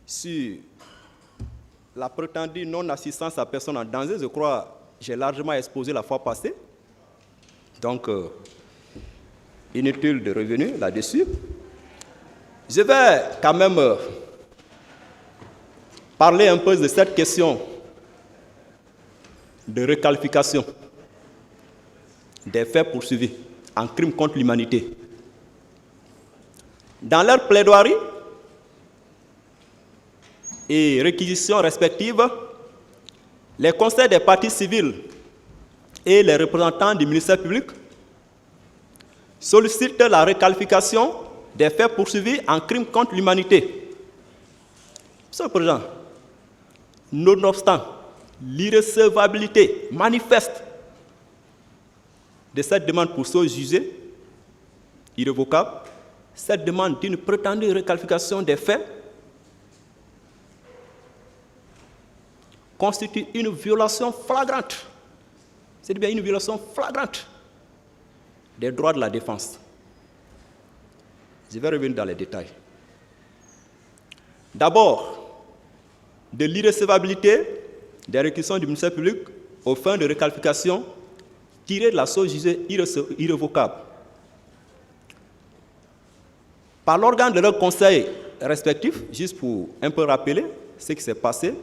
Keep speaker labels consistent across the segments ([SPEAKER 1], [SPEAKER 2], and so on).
[SPEAKER 1] sur la prétendue non-assistance à personne en danger, je crois que j'ai largement exposé la fois passée. Donc, inutile de revenir là-dessus. Je vais quand même parler un peu de cette question de requalification des faits poursuivis en crime contre l'humanité. Dans leur plaidoirie et réquisitions respectives, les conseils des parties civiles et les représentants du ministère public sollicitent la requalification des faits poursuivis en crime contre l'humanité. Monsieur le Président, nonobstant l'irrecevabilité manifeste de cette demande pour chose jugée irrévocable, cette demande d'une prétendue requalification des faits constitue une violation flagrante, c'est bien une violation flagrante des droits de la défense. Je vais revenir dans les détails. D'abord, de l'irrecevabilité des réquisitions du ministère public aux fins de requalification tirées de la chose jugée irrévocable par l'organe de leur conseil respectif, juste pour un peu rappeler ce qui s'est passé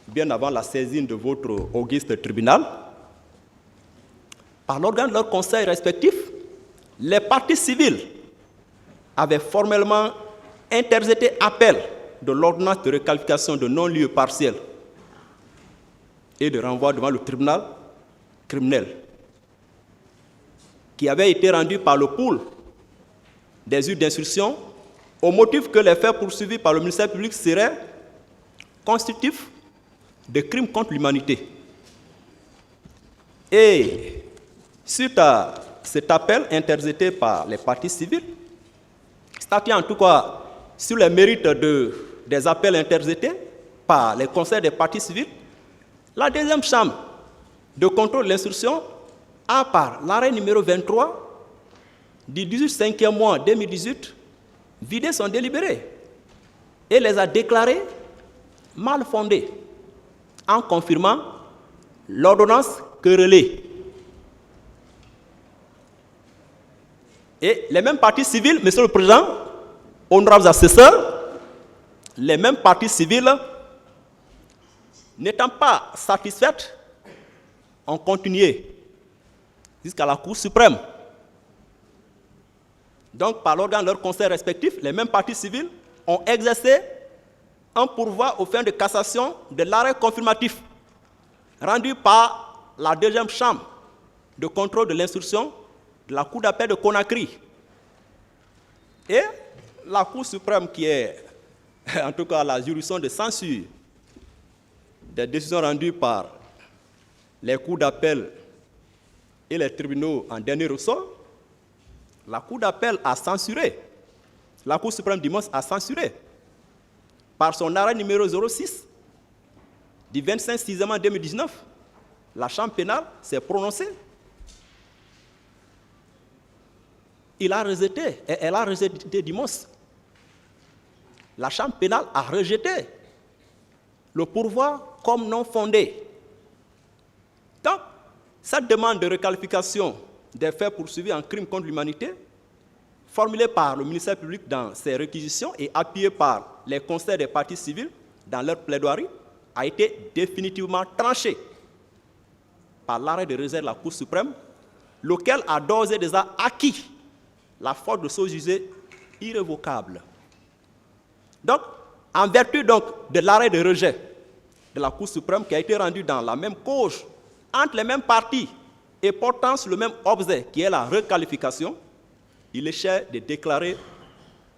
[SPEAKER 1] bien avant la saisine de votre auguste tribunal. Par l'organe de leur conseil respectif, les parties civiles avaient formellement interjeté appel de l'ordonnance de requalification de non-lieu partiel et de renvoi devant le tribunal criminel, qui avait été rendu par le pool des juges d'instruction au motif que les faits poursuivis par le ministère public seraient constitutifs de crimes contre l'humanité. Et suite à cet appel interjeté par les parties civiles, statuant en tout cas sur les mérites des appels interjetés par les conseils des parties civiles, la deuxième chambre de contrôle de l'instruction a, par l'arrêt numéro 23 du 18/5e mois 2018, vidé son délibéré et les a déclarés mal fondés en confirmant l'ordonnance querellée. Et les mêmes parties civiles, Monsieur le Président, honorables assesseurs, les mêmes parties civiles, n'étant pas satisfaites, ont continué jusqu'à la Cour suprême. Donc, par l'organe de leurs conseils respectifs, les mêmes parties civiles ont exercé un pourvoi aux fins de cassation de l'arrêt confirmatif rendu par la deuxième chambre de contrôle de l'instruction de la Cour d'appel de Conakry. Et la Cour suprême, qui est en tout cas la juridiction de censure des décisions rendues par les cours d'appel et les tribunaux en dernier ressort, la Cour d'appel a censuré, la Cour suprême du Mons a censuré, par son arrêt numéro 06 du 25/6 2019, la Chambre pénale s'est prononcée. Elle a rejeté du Mons. La Chambre pénale a rejeté le pourvoi comme non fondé. Donc, cette demande de requalification des faits poursuivis en crime contre l'humanité, formulée par le ministère public dans ses réquisitions et appuyée par les conseils des parties civiles dans leur plaidoirie, a été définitivement tranchée par l'arrêt de réserve de la Cour suprême, lequel a d'ores et déjà acquis la force de chose jugée irrévocable. Donc, en vertu donc de l'arrêt de rejet de la Cour suprême qui a été rendu dans la même cause, entre les mêmes parties et portant sur le même objet qui est la requalification, il est cher de déclarer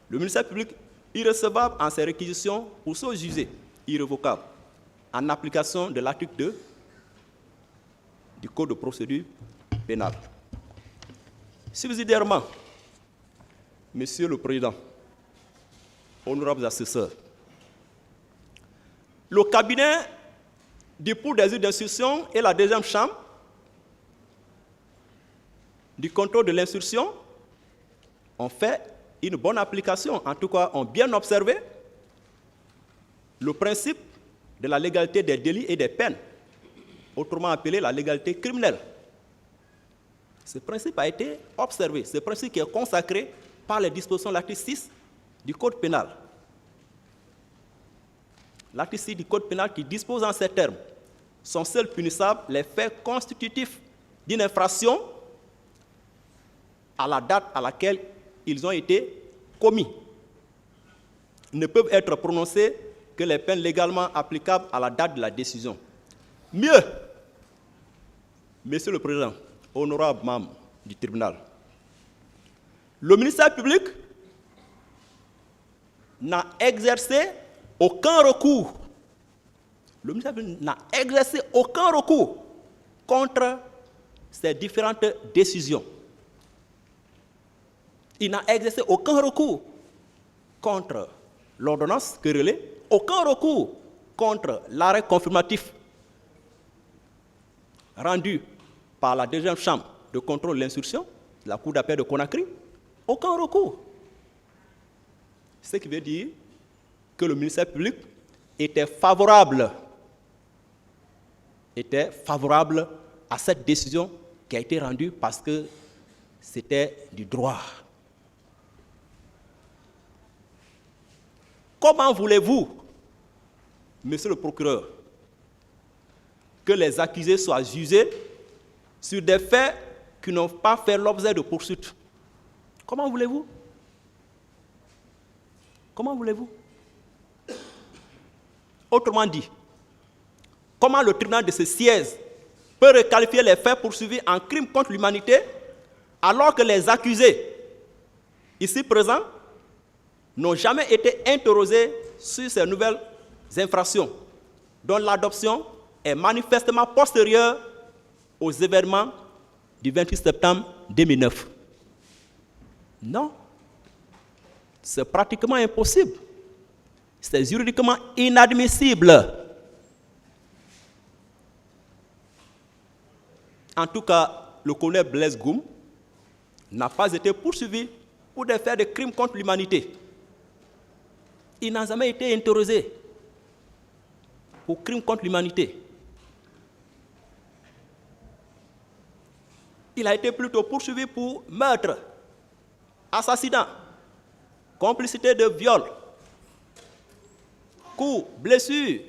[SPEAKER 1] le ministère public irrecevable en ses réquisitions pour chose jugée irrévocable, en application de l'article 2 du Code de procédure pénale. Subsidiairement, Monsieur le Président, honorables assesseurs, le cabinet du pool des juges d'instruction et la deuxième chambre du contrôle de l'instruction ont fait une bonne application, en tout cas ont bien observé le principe de la légalité des délits et des peines, autrement appelé la légalité criminelle. Ce principe a été observé, ce principe qui est consacré par les dispositions de l'article 6 du Code pénal. L'article 6 du Code pénal qui dispose en ces termes: sont seuls punissables les faits constitutifs d'une infraction à la date à laquelle ils ont été commis. Ne peuvent être prononcées que les peines légalement applicables à la date de la décision. Mieux, Monsieur le Président, honorable membre du tribunal, le ministère public n'a exercé aucun recours. Le ministère public n'a exercé aucun recours contre ces différentes décisions. Il n'a exercé aucun recours contre l'ordonnance querellée, aucun recours contre l'arrêt confirmatif rendu par la deuxième chambre de contrôle de l'instruction, la Cour d'appel de Conakry, aucun recours. Ce qui veut dire que le ministère public était favorable à cette décision qui a été rendue parce que c'était du droit. Comment voulez-vous, monsieur le procureur, que les accusés soient jugés sur des faits qui n'ont pas fait l'objet de poursuites? Comment voulez-vous? Comment voulez-vous? Autrement dit, comment le tribunal de ce siège peut requalifier les faits poursuivis en crime contre l'humanité alors que les accusés ici présents n'ont jamais été interrogés sur ces nouvelles infractions dont l'adoption est manifestement postérieure aux événements du 28 septembre 2009? Non, c'est pratiquement impossible. C'est juridiquement inadmissible. En tout cas, le colonel Blaise Goum n'a pas été poursuivi pour des faits de crimes contre l'humanité. Il n'a jamais été interrogé pour crimes contre l'humanité. Il a été plutôt poursuivi pour meurtre, assassinat, complicité de viol, coups, blessures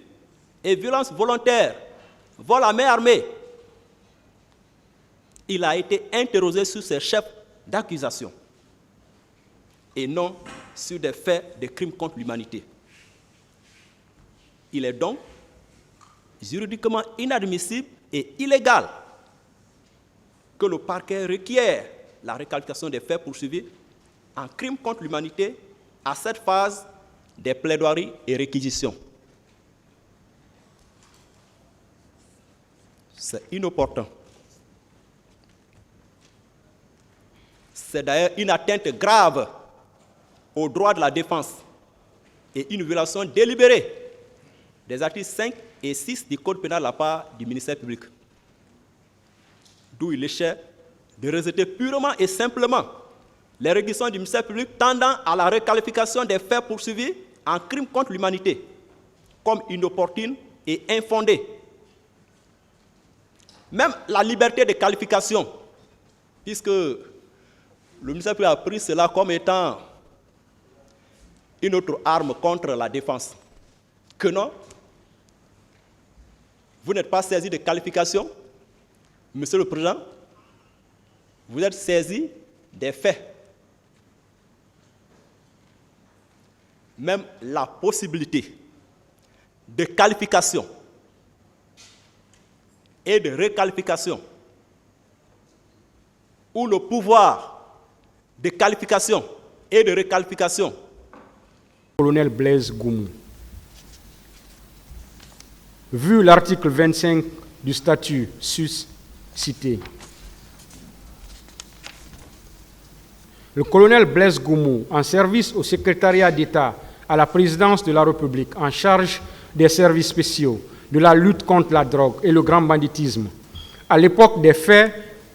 [SPEAKER 1] et violences volontaires, vol à main armée. Il a été interrogé sur ses chefs d'accusation et non sur des faits de crimes contre l'humanité. Il est donc juridiquement inadmissible et illégal que le parquet requiert la requalification des faits poursuivis en crime contre l'humanité à cette phase des plaidoiries et réquisitions. C'est inopportun. C'est d'ailleurs une atteinte grave aux droits de la défense et une violation délibérée des articles 5 et 6 du Code pénal de la part du ministère public. D'où il échait de rejeter purement et simplement les réquisitions du ministère public tendant à la requalification des faits poursuivis en crime contre l'humanité comme inopportune et infondée. Même la liberté de qualification, puisque le ministère public a pris cela comme étant une autre arme contre la défense. Que non, vous n'êtes pas saisi de qualification, Monsieur le Président, vous êtes saisi des faits. Même la possibilité de qualification et de requalification, ou le pouvoir de qualification et de requalification.
[SPEAKER 2] Colonel Blaise Goum, vu l'article 25 du statut suscité, le colonel Blaise Goumou, en service au secrétariat d'État à la présidence de la République, en charge des services spéciaux, de la lutte contre la drogue et le grand banditisme, à l'époque des faits,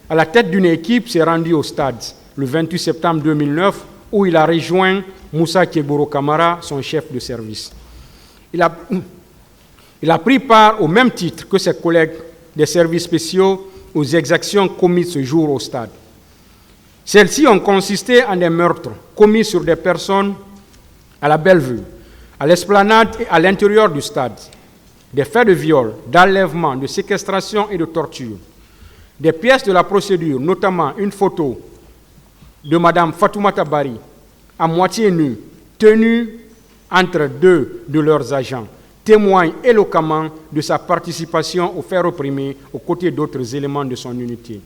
[SPEAKER 2] à la tête d'une équipe, s'est rendu au stade le 28 septembre 2009, où il a rejoint Moussa Keboro Kamara, son chef de service. Il a pris part au même titre que ses collègues des services spéciaux aux exactions commises ce jour au stade. Celles-ci ont consisté en des meurtres commis sur des personnes à la Bellevue, à l'esplanade et à l'intérieur du stade, des faits de viol, d'enlèvement, de séquestration et de torture. Des pièces de la procédure, notamment une photo de Mme Fatoumata Bari, à moitié nue, tenue entre deux de leurs agents, témoignent éloquemment de sa participation aux faits reprimés aux côtés d'autres éléments de son unité.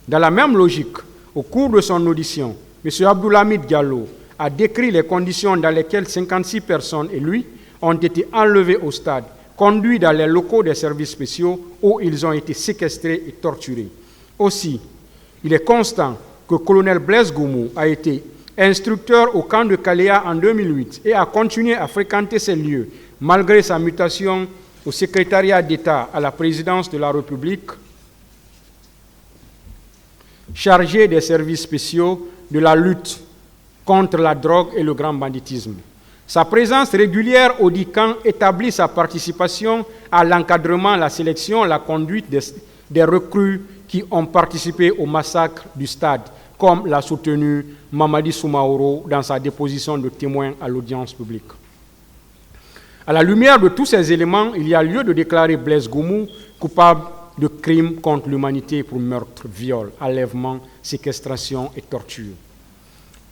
[SPEAKER 2] Dans la même logique, au cours de son audition, M. Abdoulhamid Diallo a décrit les conditions dans lesquelles 56 personnes et lui ont été enlevés au stade, conduits dans les locaux des services spéciaux où ils ont été séquestrés et torturés. Aussi, il est constant que le colonel Blaise Goumou a été instructeur au camp de Kaléa en 2008 et a continué à fréquenter ces lieux malgré sa mutation au secrétariat d'État à la présidence de la République, chargé des services spéciaux de la lutte contre la drogue et le grand banditisme. Sa présence régulière au dit camp établit sa participation à l'encadrement, la sélection, la conduite des recrues qui ont participé au massacre du stade, comme l'a soutenu Mamadi Soumaoro dans sa déposition de témoin à l'audience publique. À la lumière de tous ces éléments, il y a lieu de déclarer Blaise Goumou coupable de crimes contre l'humanité pour meurtre, viol, enlèvement, séquestration et torture.